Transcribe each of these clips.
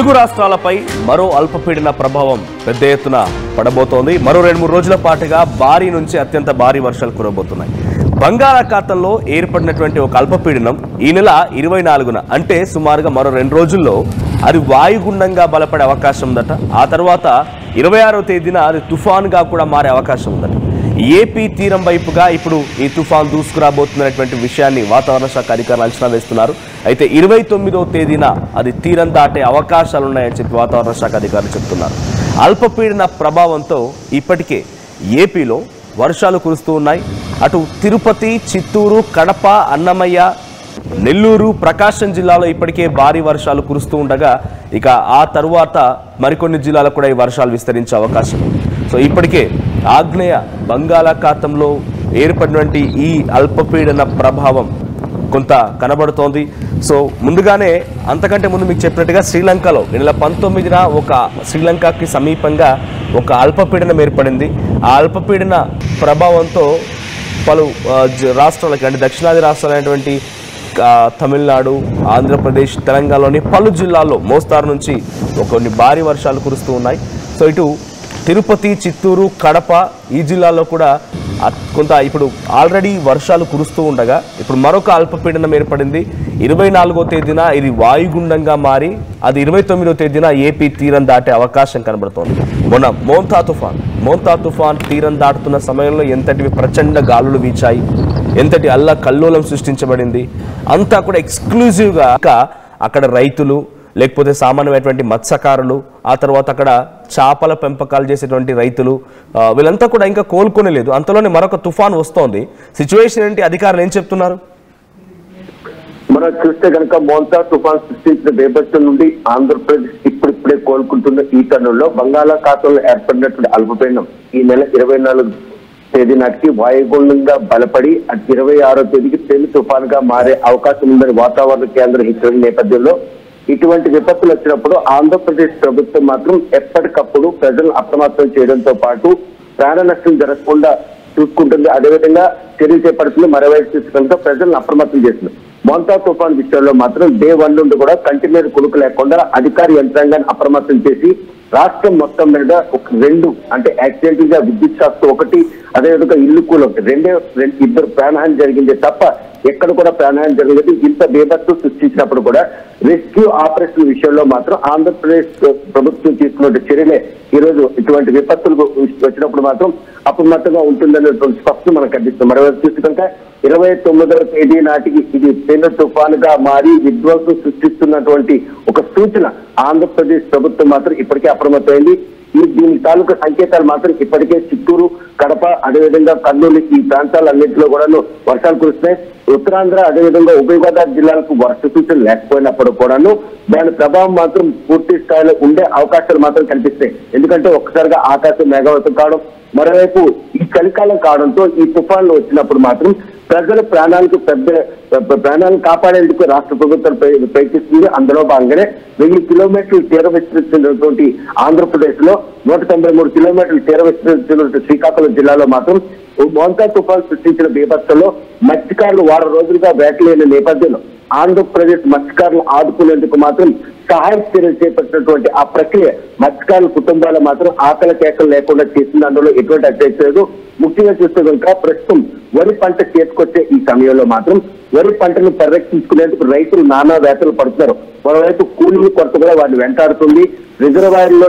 తెలుగు రాష్ట్రాలపై మరో అల్పపీడన ప్రభావం పెద్ద ఎత్తున పడబోతోంది. మరో 2-3 రోజుల పాటుగా భారీ నుంచి అత్యంత భారీ వర్షాలు కురవబోతున్నాయి. బంగాళాఖాతంలో ఏర్పడినటువంటి ఒక అల్పపీడనం ఈ నెల 24న అంటే సుమారుగా మరో 2 రోజుల్లో అది వాయుగుండంగా బలపడే అవకాశం ఉందట. ఆ తర్వాత 26వ తేదీన అది తుఫాన్గా కూడా మారే అవకాశం ఉందట. ఏపీ తీరం వైపుగా ఇప్పుడు ఈ తుఫాన్ దూసుకురాబోతున్నటువంటి విషయాన్ని వాతావరణ శాఖ అధికారులు అంచనా వేస్తున్నారు. అయితే 29వ తేదీన అది తీరం దాటే అవకాశాలు ఉన్నాయని చెప్పి వాతావరణ శాఖ అధికారులు చెప్తున్నారు. అల్పపీడన ప్రభావంతో ఇప్పటికే ఏపీలో వర్షాలు కురుస్తూ ఉన్నాయి. అటు తిరుపతి, చిత్తూరు, కడప, అన్నమయ్య, నెల్లూరు, ప్రకాశం జిల్లాలో ఇప్పటికే భారీ వర్షాలు కురుస్తూ ఉండగా ఇక ఆ తరువాత మరికొన్ని జిల్లాలకు కూడా ఈ వర్షాలు విస్తరించే అవకాశం ఉంది. సో ఇప్పటికే ఆగ్నేయ బంగాళాఖాతంలో ఏర్పడినటువంటి ఈ అల్పపీడన ప్రభావం కొంత కనబడుతోంది. సో ముందుగానే అంతకంటే ముందు మీకు చెప్పినట్టుగా శ్రీలంకలో ఈ నెల 19న ఒక శ్రీలంకకి సమీపంగా ఒక అల్పపీడనం ఏర్పడింది. ఆ అల్పపీడన ప్రభావంతో పలు రాష్ట్రాలకి అంటే దక్షిణాది రాష్ట్రాలైనటువంటి తమిళనాడు, ఆంధ్రప్రదేశ్, తెలంగాణలోని పలు జిల్లాల్లో మోస్తారు నుంచి కొన్ని భారీ వర్షాలు కురుస్తూ ఉన్నాయి. సో ఇటు తిరుపతి, చిత్తూరు, కడప ఈ జిల్లాల్లో కూడా కొంత ఇప్పుడు ఆల్రెడీ వర్షాలు కురుస్తూ ఉండగా ఇప్పుడు మరొక అల్పపీడనం ఏర్పడింది. 24వ తేదీన ఇది వాయుగుండంగా మారి అది 29వ తేదీన ఏపీ తీరం దాటే అవకాశం కనబడుతోంది. మొన్న మోంతా తుఫాన్ తీరం దాటుతున్న సమయంలో ఎంతటి ప్రచండ గాలులు వీచాయి, ఎంతటి కల్లోలం సృష్టించబడింది. అంతా కూడా ఎక్స్క్లూజివ్గా అక్కడ రైతులు లేకపోతే సామాన్యమైనటువంటి మత్స్యకారులు, ఆ తర్వాత అక్కడ చేపల పెంపకాలు చేసేటువంటి రైతులు వీళ్ళంతా కూడా ఇంకా కోలుకోలేదు. అంతలోనే మరొక తుఫాన్ వస్తోంది. సిచ్యువేషన్ ఏంటి, అధికారులు ఏం చెప్తున్నారు? మనం చూస్తే కనుక మోంతా తుఫాన్ సృష్టించిన బేభత్సం నుండి ఆంధ్రప్రదేశ్ ఇప్పుడిప్పుడే కోలుకుంటున్న ఈ తరుణంలో బంగాళాఖాతంలో ఏర్పడినటువంటి అల్పపీడనం ఈ నెల 24 తేదీ నాటికి వాయుగుండంగా బలపడి 26వ తేదీకి పెను తుఫాన్ గా మారే అవకాశం ఉందని వాతావరణ కేంద్రం హెచ్చరిక నేపథ్యంలో ఇటువంటి విపత్తులు వచ్చినప్పుడు ఆంధ్రప్రదేశ్ ప్రభుత్వం మాత్రం ఎప్పటికప్పుడు ప్రజలను అప్రమత్తం చేయడంతో పాటు ప్రాణ నష్టం జరగకుండా చూసుకుంటుంది. అదేవిధంగా చర్యలు చేపడుతుంది. మరోవైపు చూసుకుంటే ప్రజలను అప్రమత్తం చేస్తుంది. మోంతా తుఫాన్ విషయంలో మాత్రం డే 1 నుండి కూడా కంటి మీద కునుకు లేకుండా అధికార యంత్రాంగాన్ని అప్రమత్తం చేసి రాష్ట్రం మొత్తం మీద ఒక 2 అంటే యాక్సిడెంటల్ గా విద్యుత్ షాక్ ఒకటి, అదేవిధంగా ఇల్లు కూల ఒకటి, 2 ప్రాణహాని జరిగింది తప్ప ఎక్కడ కూడా ప్రాణహాని జరగలేదు. ఇంత బేభత్సం సృష్టించినప్పుడు కూడా రెస్క్యూ ఆపరేషన్ విషయంలో మాత్రం ఆంధ్రప్రదేశ్ ప్రభుత్వం తీసుకున్న చర్యలే ఈ రోజు ఇటువంటి విపత్తులు వచ్చినప్పుడు మాత్రం అప్రమత్తంగా ఉంటుందనేటువంటి స్పష్టం మనకు కనిపిస్తుంది. మరోవైపు చూస్తే కనుక 29వ తేదీ నాటికి ఇది పెను తుఫాన్ గా మారి విధ్వంసం సృష్టిస్తున్నటువంటి ఒక సూచన ఆంధ్రప్రదేశ్ ప్రభుత్వం మాత్రం ఇప్పటికే అప్రమత్తమైంది. దీని తాలూకా సంకేతాలు మాత్రం ఇప్పటికే చిత్తూరు, కడప, అదేవిధంగా కర్నూలు ఈ ప్రాంతాలన్నింటిలో కూడా వర్షాలు కురుస్తున్నాయి. ఉత్తరాంధ్ర అదేవిధంగా ఉభయ గోదావరి జిల్లాలకు వర్ష సూచనలు లేకపోయినప్పుడు కూడాను దాని ప్రభావం మాత్రం పూర్తి స్థాయిలో ఉండే అవకాశాలు మాత్రం కనిపిస్తాయి. ఎందుకంటే ఒక్కసారిగా ఆకాశం మేఘావృతం కావడం, మరోవైపు ఈ చలికాలం కావడంతో ఈ తుఫాన్లు వచ్చినప్పుడు మాత్రం ప్రజల ప్రాణాలను కాపాడేందుకు రాష్ట్ర ప్రభుత్వం ప్రయత్నిస్తుంది. అందులో భాగంగానే 1000 కిలోమీటర్లు తీర విస్తరించినటువంటి ఆంధ్రప్రదేశ్ లో 193 కిలోమీటర్లు తీర విస్తరించినటువంటి శ్రీకాకుళం జిల్లాలో మాత్రం మోంతా తుఫాన్ సృష్టించిన బీభత్సంలో మత్స్యకారులు వారం రోజులుగా వేటలేని నేపథ్యంలో ఆంధ్రప్రదేశ్ మత్స్యకారులు ఆదుకునేందుకు మాత్రం సహాయ చర్యలు చేపట్టినటువంటి ఆ ప్రక్రియ మత్స్యకారుల కుటుంబాలు మాత్రం ఆకలి కేకలు లేకుండా చేసింది. అందులో ఎటువంటి అధ్యక్ష లేదు. ముఖ్యంగా చూస్తే కనుక ప్రస్తుతం వరి పంట చేతికొచ్చే ఈ సమయంలో మాత్రం వరి పంటను పరిరక్షించుకునేందుకు రైతులు నానా వేతలు పడుతున్నారు. మరోవైపు కూలీలు కొరత కూడా వారిని వెంటాడుతుంది. రిజర్వాయర్లో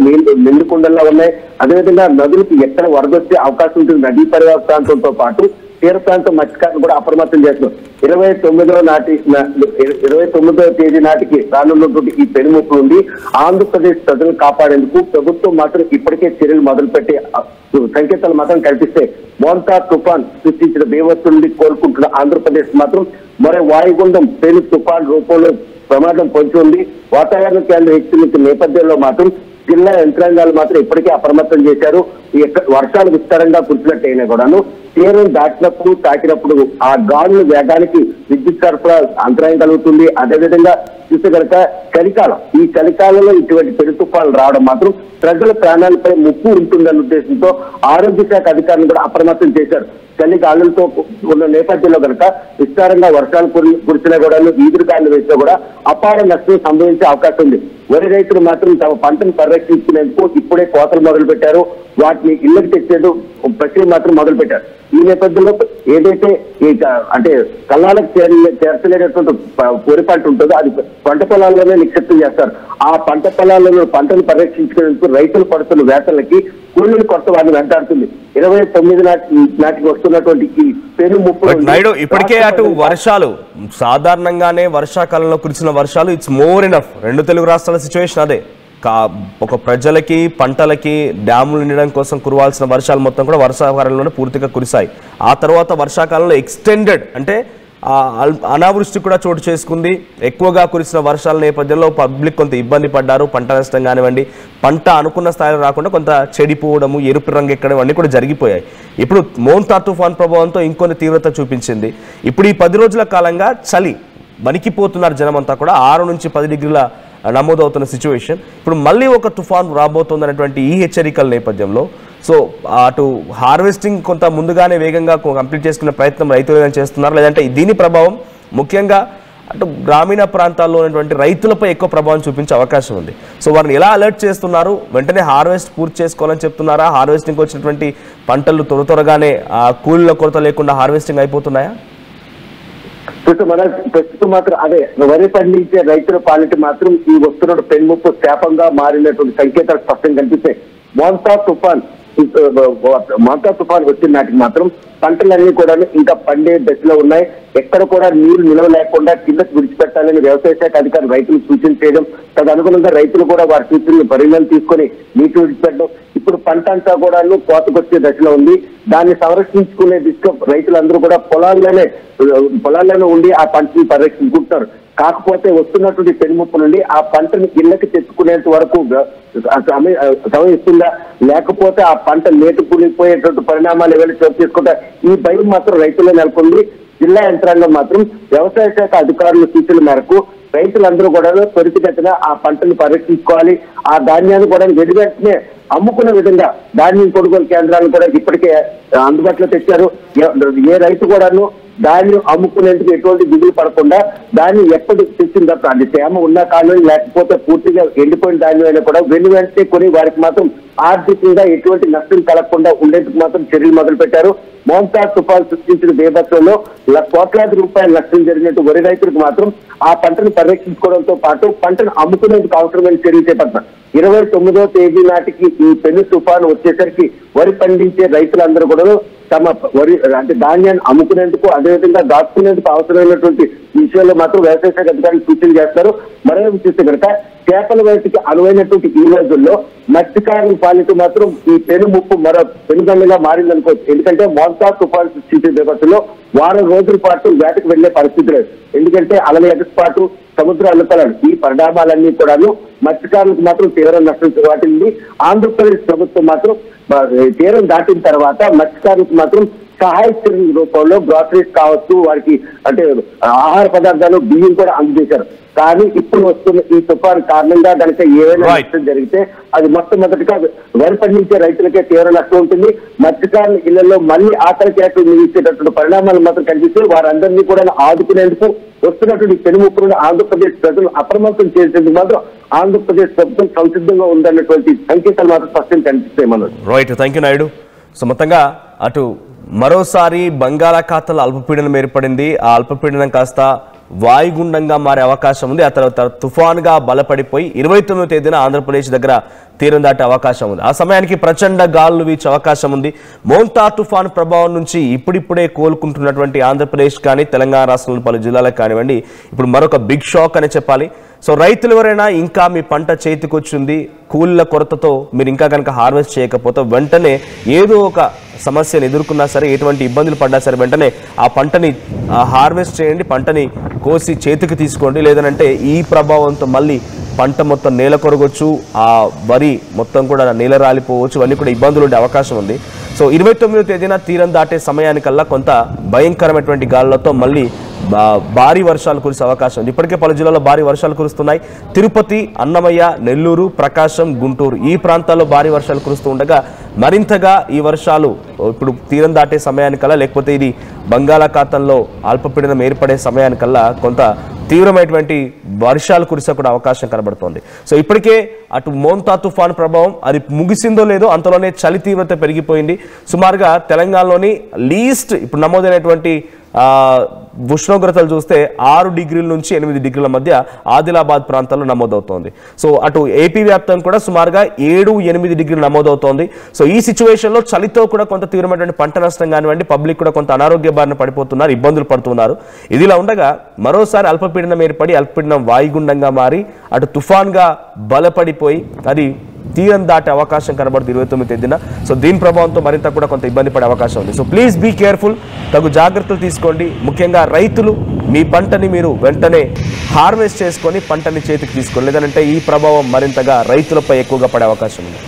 నీళ్లు నిండుకుండల్లా ఉన్నాయి. అదేవిధంగా నదులకు ఎక్కడ వరదొచ్చే అవకాశం ఉంటుంది. నదీ పరివాహ ప్రాంతంతో పాటు తీర ప్రాంతం మత్స్యకారులు కూడా అప్రమత్తం చేస్తున్నారు. 29వ తేదీ నాటికి రానున్నటువంటి ఈ పెనుముప్పు నుండి ఆంధ్రప్రదేశ్ ప్రజలను కాపాడేందుకు ప్రభుత్వం మాత్రం ఇప్పటికే చర్యలు మొదలుపెట్టే సంకేతాలు మాత్రం కనిపిస్తాయి. మోంతా తుఫాన్ సృష్టించిన బీభత్సం నుండి కోలుకుంటున్న ఆంధ్రప్రదేశ్ మాత్రం మరో వాయుగుండం పెను తుఫాన్ రూపంలో ప్రమాదం పొంచి ఉంది. వాతావరణ కేంద్ర హెచ్చరిక నేపథ్యంలో మాత్రం జిల్లా యంత్రాంగాలు మాత్రం ఇప్పటికే అప్రమత్తం చేశారు. వర్షాలు విస్తారంగా కురిసినట్టయినా కూడాను తీరం దాటినప్పుడు తాకినప్పుడు ఆ గాలుల వేగానికి విద్యుత్ సరఫరా అంతరాయం కలుగుతుంది. అదేవిధంగా చూస్తే కనుక చలికాలం, ఈ చలికాలంలో ఇటువంటి పెను తుఫాన్లు రావడం మాత్రం ప్రజల ప్రాణాలపై ముప్పు ఉంటుందన్న ఉద్దేశంతో ఆరోగ్య శాఖ అధికారులు కూడా అప్రమత్తం చేశారు. చలి గాలులతో ఉన్న నేపథ్యంలో కనుక విస్తారంగా వర్షాలు కురిసినా కూడా, ఈదురుగాలు వేసినా కూడా అపార నష్టం సంభవించే అవకాశం ఉంది. వరి రైతులు మాత్రం తమ పంటను పరిరక్షించుకునేందుకు ఇప్పుడే కోతలు మొదలు పెట్టారు. వాటిని ఇళ్లకు తెచ్చేందుకు ప్రక్రియ మాత్రం మొదలు పెట్టారు. ఈ నేపథ్యంలో ఏదైతే అంటే కళ్ళాలకు చేర్చలేనటువంటి వరి పంట ఉంటుందో అది పంట పొలాల్లోనే నిక్షిప్తం చేస్తారు. ఆ పంట పొలాల్లో పంటను పరిరక్షించుకునేందుకు రైతులు పడుతున్న వేతలకి కూలీలు కొత్త వారిని వెంటాడుతుంది. 29 నాటికి వస్తున్నటువంటి ఈ పెను ముప్పు నాయుడు, ఇప్పటికే అటు వర్షాలు సాధారణంగానే వర్షాకాలంలో కురిసిన వర్షాలు ఇట్స్ మోర్ ఇనఫ్. రెండు తెలుగు రాష్ట్రాల సిచ్యువేషన్ అదే. ఒక ప్రజలకి పంటలకి డ్యాములు నిండడం కోసం కురవాల్సిన వర్షాలు మొత్తం కూడా వర్షాకాలంలోనే పూర్తిగా కురిశాయి. ఆ తర్వాత వర్షాకాలంలో ఎక్స్టెండెడ్ అంటే అనావృష్టి కూడా చోటు చేసుకుంది. ఎక్కువగా కురిసిన వర్షాల నేపథ్యంలో పబ్లిక్ కొంత ఇబ్బంది పడ్డారు. పంట నష్టం కానివ్వండి, పంట అనుకున్న స్థాయిలో రాకుండా కొంత చెడిపోవడము, ఎరుపు రంగు ఎక్కడం అన్నీ కూడా జరిగిపోయాయి. ఇప్పుడు మోంతా తుఫాన్ ప్రభావంతో ఇంకొన్ని తీవ్రత చూపించింది. ఇప్పుడు ఈ 10 రోజుల కాలంగా చలి వణికిపోతున్నారు జనమంతా కూడా. 6 నుంచి 10 డిగ్రీల నమోదవుతున్న సిచ్యువేషన్. ఇప్పుడు మళ్ళీ ఒక తుఫాన్ రాబోతుంది అనేటువంటి ఈ హెచ్చరికల నేపథ్యంలో సో అటు హార్వెస్టింగ్ కొంత ముందుగానే వేగంగా కంప్లీట్ చేసుకునే ప్రయత్నం రైతులు ఏదైనా చేస్తున్నారు, లేదంటే దీని ప్రభావం ముఖ్యంగా అటు గ్రామీణ ప్రాంతాల్లో ఉన్నటువంటి రైతులపై ఎక్కువ ప్రభావం చూపించే అవకాశం ఉంది. సో వారిని ఎలా అలర్ట్ చేస్తున్నారు? వెంటనే హార్వెస్ట్ పూర్తి చేసుకోవాలని చెప్తున్నారా? హార్వెస్టింగ్ వచ్చినటువంటి పంటలు త్వరగానే కూలీల కొరత లేకుండా హార్వెస్టింగ్ అయిపోతున్నాయా? ప్రస్తుతం మాత్రం అదే వరి పండించే రైతుల పాలిట మాత్రం ఈ వస్తున్న పెన్ముప్పు శాపంగా మారినటువంటి సంకేతాలు స్పష్టంగా కనిపిస్తాయి. మోంతా తుఫాన్ వచ్చిన నాటికి మాత్రం పంటలన్నీ కూడా ఇంకా పండే దశలో ఉన్నాయి. ఎక్కడ కూడా నీరు నిలవ లేకుండా కిందకు విడిచిపెట్టాలని వ్యవసాయ శాఖ అధికారులు రైతులు సూచన చేయడం, తదనుగుణంగా రైతులు కూడా వారి సూచనలు పరిగణన తీసుకొని నీటి విడిచిపెట్టడం. ఇప్పుడు పంట అంతా కూడా కోతకొచ్చే దశలో ఉంది. దాన్ని సంరక్షించుకునే దిశగా రైతులందరూ కూడా పొలాల్లోనే ఉండి ఆ పంటని పరిరక్షించుకుంటున్నారు. కాకపోతే వస్తున్నటువంటి పెనుముప్పు నుండి ఆ పంటని ఇళ్లకి తెచ్చుకునేంత వరకు సమయం ఇస్తుందా, లేకపోతే ఆ పంట నేటు కూలిపోయేటువంటి పరిణామాలు ఏవైనా చోటు చేసుకుంటా, ఈ భయం మాత్రం రైతుల్లో నెలకొంది. జిల్లా యంత్రాంగం మాత్రం వ్యవసాయ శాఖ అధికారుల సూచనల మేరకు రైతులందరూ కూడా త్వరితగతిన ఆ పంటను పరిరక్షించుకోవాలి. ఆ ధాన్యాన్ని కూడా వెంటనే అమ్ముకునే విధంగా ధాన్యం కొనుగోలు కేంద్రాలను కూడా ఇప్పటికే అందుబాటులో తెచ్చారు. ఏ రైతు కూడాను ధాన్యం అమ్ముకునేందుకు ఎటువంటి దిగులు పడకుండా ధాన్యం ఎప్పుడు తెచ్చిన తర్వాత అది తేమ ఉన్న కాలం లేకపోతే పూర్తిగా ఎండిపోయిన ధాన్యం అయినా కూడా వెంటనే కొని వారికి మాత్రం ఆర్థికంగా ఎటువంటి నష్టం కలగకుండా ఉండేందుకు మాత్రం చర్యలు మొదలు పెట్టారు. మోంతా తుఫాన్ సృష్టించిన బీభత్సంలో కోట్లాది రూపాయల నష్టం జరిగినట్టు వరి రైతులకు మాత్రం ఆ పంటను పరిరక్షించుకోవడంతో పాటు పంటను అమ్ముకునేందుకు అవసరమైన చర్యలు చేపడతారు. 29వ తేదీ నాటికి ఈ పెను తుఫాను వచ్చేసరికి వరి పండించే రైతులందరూ కూడా తమ వరి అంటే ధాన్యాన్ని అమ్ముకునేందుకు, అదేవిధంగా దాచుకునేందుకు అవసరమైనటువంటి విషయాల్లో మాత్రం వ్యవసాయ శాఖ అధికారులు సూచనలు చేస్తారు. మరో చూస్తే కనుక చేపల వేటకి అనువైనటువంటి ఈ రోజుల్లో మత్స్యకారుల పాలిట మాత్రం ఈ పెను ముప్పు మరో పెనుగండగా మారిందనుకోవచ్చు. ఎందుకంటే మోంతా తుఫాను సృష్టించే వ్యవస్థలో వారం రోజుల పాటు వేటకు వెళ్లే పరిస్థితి లేదు. ఎందుకంటే అలల ఎగసిపాటు, సముద్ర అల్లకలాలు, ఈ పరిణామాలన్నీ కూడాను మత్స్యకారులకు మాత్రం తీవ్ర నష్టం వాటిల్లి. ఆంధ్రప్రదేశ్ ప్రభుత్వం మాత్రం తీరం దాటిన తర్వాత మత్స్యకారులకు మాత్రం సహాయ చర్యల రూపంలో గ్రాసరీస్ కావచ్చు, వారికి అంటే ఆహార పదార్థాలు, బియ్యం కూడా అందజేశారు. కానీ ఇప్పుడు వస్తున్న ఈ తుఫాను కారణంగా కనుక ఏవైనా నష్టం జరిగితే అది మొట్టమొదటిగా వరి పండించే రైతులకే తీవ్ర నష్టం ఉంటుంది. మత్స్యకారుల ఇళ్లలో మళ్ళీ ఆకలి కేకలు మిగిల్చేటటువంటి పరిణామాలు మాత్రం కనిపిస్తూ వారందరినీ కూడా ఆదుకునేందుకు వస్తున్నటువంటి పెనుముప్పు నుండి ఆంధ్రప్రదేశ్ ప్రజలు అప్రమత్తం చేసేందుకు మాత్రం ఆంధ్రప్రదేశ్ ప్రభుత్వం సంసిద్ధంగా ఉందన్నటువంటి సంకేతాలు మాత్రం స్పష్టంగా కనిపిస్తాయి. Manoj, right, thank you Naidu. So మొత్తంగా అటు మరోసారి బంగాళాఖాతంలో అల్పపీడనం ఏర్పడింది. ఆ అల్పపీడనం కాస్త వాయుగుండంగా మారే అవకాశం ఉంది. ఆ తర్వాత తుఫాన్గా బలపడిపోయి 29వ తేదీన ఆంధ్రప్రదేశ్ దగ్గర తీరం దాటే అవకాశం ఉంది. ఆ సమయానికి ప్రచండ గాలులు వీచే అవకాశం ఉంది. మోంతా తుఫాన్ ప్రభావం నుంచి ఇప్పుడిప్పుడే కోలుకుంటున్నటువంటి ఆంధ్రప్రదేశ్ కానీ తెలంగాణ రాష్ట్రంలోని పలు జిల్లాలకు కానివ్వండి, ఇప్పుడు మరొక బిగ్ షాక్ అని చెప్పాలి. సో రైతులు ఎవరైనా ఇంకా మీ పంట చేతికొచ్చింది, కూలీల కొరతతో మీరు ఇంకా కనుక హార్వెస్ట్ చేయకపోతే వెంటనే ఏదో ఒక సమస్యను ఎదుర్కొన్నా సరే, ఎటువంటి ఇబ్బందులు పడ్డా సరే వెంటనే ఆ పంటని హార్వెస్ట్ చేయండి, పంటని కోసి చేతికి తీసుకోండి. లేదనంటే ఈ ప్రభావంతో మళ్ళీ పంట మొత్తం నేల కొరగొచ్చు, ఆ వరి మొత్తం కూడా నేల రాలిపోవచ్చు, ఇవన్నీ కూడా ఇబ్బందులు ఉండే అవకాశం ఉంది. సో 29వ తేదీన తీరం దాటే సమయానికల్లా కొంత భయంకరమైనటువంటి గాలులతో మళ్ళీ భారీ వర్షాలు కురిసే అవకాశం ఉంది. ఇప్పటికే పలు జిల్లాల్లో భారీ వర్షాలు కురుస్తున్నాయి. తిరుపతి, అన్నమయ్య, నెల్లూరు, ప్రకాశం, గుంటూరు ఈ ప్రాంతాల్లో భారీ వర్షాలు కురుస్తూ ఉండగా మరింతగా ఈ వర్షాలు ఇప్పుడు తీరం దాటే సమయానికల్లా లేకపోతే ఇది బంగాళాఖాతంలో అల్పపీడనం ఏర్పడే సమయానికల్లా కొంత తీవ్రమైనటువంటి వర్షాలు కురిసే కూడా అవకాశం కనబడుతోంది. సో ఇప్పటికే అటు మోంతా తుఫాను ప్రభావం అది ముగిసిందో లేదో అంతలోనే చలి తీవ్రత పెరిగిపోయింది. సుమారుగా తెలంగాణలోని లీస్ట్ ఇప్పుడు నమోదైనటువంటి ఉష్ణోగ్రతలు చూస్తే 6 డిగ్రీల నుంచి 8 డిగ్రీల మధ్య ఆదిలాబాద్ ప్రాంతాల్లో నమోదవుతోంది. సో అటు ఏపీ వ్యాప్తంగా కూడా సుమారుగా 7-8 డిగ్రీలు నమోదవుతోంది. సో ఈ సిచ్యువేషన్లో చలితో కూడా కొంత తీవ్రమైనటువంటి పంట నష్టం కానివ్వండి, పబ్లిక్ కూడా కొంత అనారోగ్య బారిన పడిపోతున్నారు, ఇబ్బందులు పడుతున్నారు. ఇదిలా ఉండగా మరోసారి అల్పపీడనం ఏర్పడి అల్పపీడనం వాయుగుండంగా మారి అటు తుఫాన్గా బలపడిపోయి అది తీరం దాటే అవకాశం కనబడుతుంది 29వ తేదీన. సో దీని ప్రభావంతో మరింత కూడా కొంత ఇబ్బంది పడే అవకాశం ఉంది. సో ప్లీజ్ బీ కేర్ఫుల్, తగు జాగ్రత్తలు తీసుకోండి. ముఖ్యంగా రైతులు మీ పంటని మీరు వెంటనే హార్వెస్ట్ చేసుకొని పంటని చేతికి తీసుకోండి, లేదంటే ఈ ప్రభావం మరింతగా రైతులపై ఎక్కువగా పడే అవకాశం ఉంది.